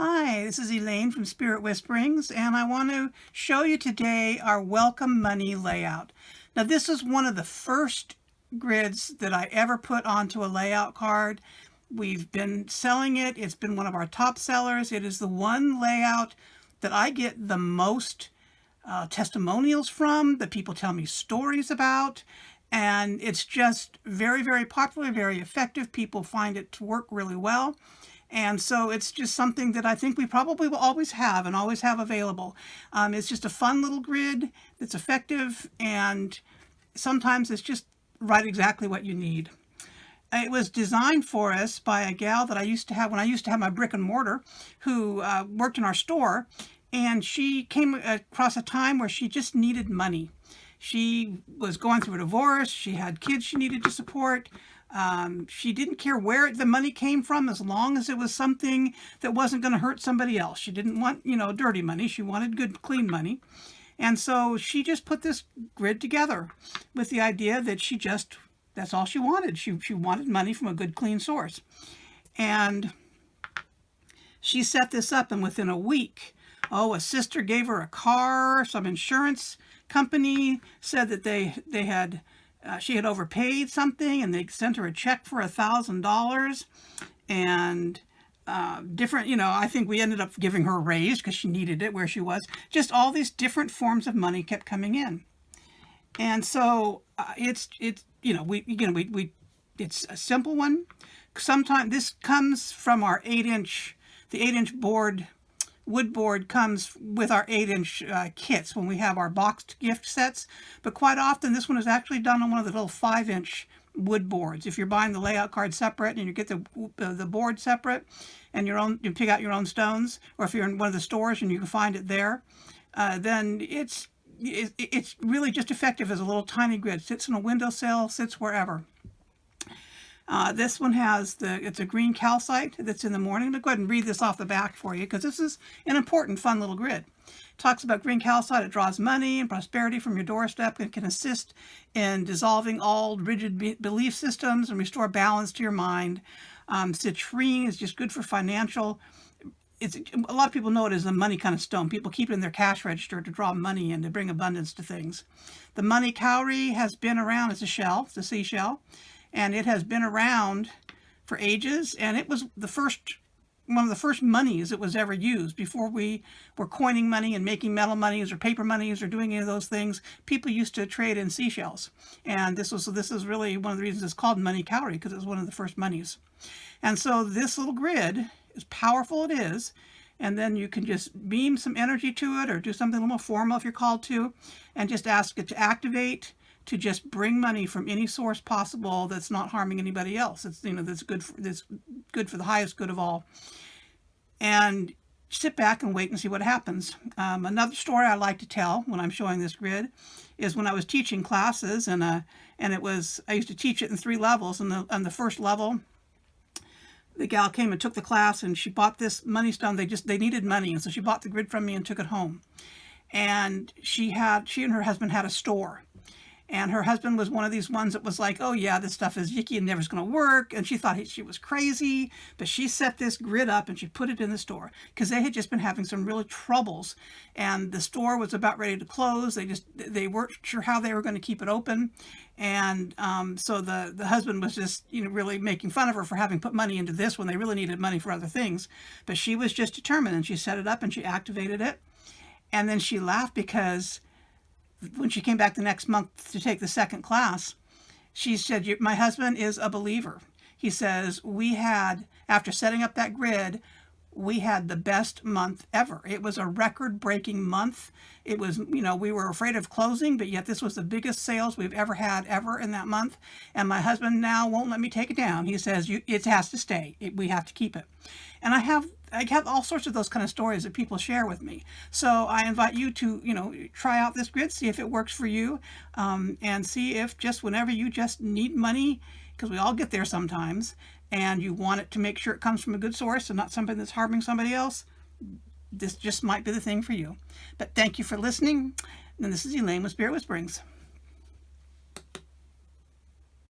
Hi, this is Elaine from Spirit Whisperings, and I want to show you today our welcome money layout. Now, this is one of the first grids that I ever put onto a layout card. We've been selling it. It's been one of our top sellers. It is the one layout that I get the most testimonials from, that people tell me stories about, and it's just very, very popular, very effective. People find it to work really well. And so it's just something that I think we probably will always have and always have available. It's just a fun little grid that's effective, and sometimes it's just right exactly what you need. It was designed for us by a gal that I used to have when I used to have my brick and mortar, who worked in our store, and she came across a time where she just needed money. She was going through a divorce. She had kids she needed to support. She didn't care where the money came from, as long as it was something that wasn't going to hurt somebody else. She didn't want, dirty money. She wanted good, clean money. And so she just put this grid together with the idea that that's all she wanted. She wanted money from a good, clean source. And she set this up, and within a week, a sister gave her a car. Some insurance company said that they had she had overpaid something, and they sent her a check for $1,000, and different, I think we ended up giving her a raise because she needed it where she was. Just all these different forms of money kept coming in. And so it's a simple one. Sometimes this comes from our the 8-inch board. Wood board comes with our 8-inch kits when we have our boxed gift sets, but quite often this one is actually done on one of the little 5-inch wood boards. If you're buying the layout card separate and you get the board separate, and you pick out your own stones, or if you're in one of the stores and you can find it there, then it's really just effective as a little tiny grid. Sits in a windowsill, sits wherever. This one it's a green calcite that's in the morning. I'll go ahead and read this off the back for you, because this is an important, fun little grid. It talks about green calcite. It draws money and prosperity from your doorstep and can assist in dissolving all rigid belief systems and restore balance to your mind. Citrine is just good for financial. A lot of people know it as a money kind of stone. People keep it in their cash register to draw money in, to bring abundance to things. The money cowrie has been around. It's a seashell. And it has been around for ages, and it was one of the first monies that was ever used. Before we were coining money and making metal monies or paper monies or doing any of those things, people used to trade in seashells. And this is really one of the reasons it's called money cowrie, because it was one of the first monies. And so this little grid, as powerful it is, and then you can just beam some energy to it, or do something a little more formal if you're called to, and just ask it to activate, to just bring money from any source possible that's not harming anybody else. It's that's good for the highest good of all. And sit back and wait and see what happens. Another story I like to tell when I'm showing this grid is when I was teaching classes, and I used to teach it in 3 levels. And on the first level, the gal came and took the class, and she bought this money stone. They needed money, and so she bought the grid from me and took it home. And she and her husband had a store. And her husband was one of these ones that was like, oh yeah, this stuff is yicky and never going to work. And she thought she was crazy, but she set this grid up and she put it in the store because they had just been having some real troubles. And the store was about ready to close. They weren't sure how they were going to keep it open. And so the husband was just, really making fun of her for having put money into this when they really needed money for other things. But she was just determined, and she set it up and she activated it. And then she laughed because when she came back the next month to take the second class, she said, my husband is a believer. He says, after setting up that grid, we had the best month ever. It was a record-breaking month. It was, we were afraid of closing, but yet this was the biggest sales we've ever had in that month. And my husband now won't let me take it down. He says, it has to stay. We have to keep it. And I have all sorts of those kind of stories that people share with me. So I invite you to, try out this grid, see if it works for you, and see if just whenever you just need money, because we all get there sometimes, and you want it to make sure it comes from a good source and not something that's harming somebody else, this just might be the thing for you. But thank you for listening. And this is Elaine with Spirit Whisperings.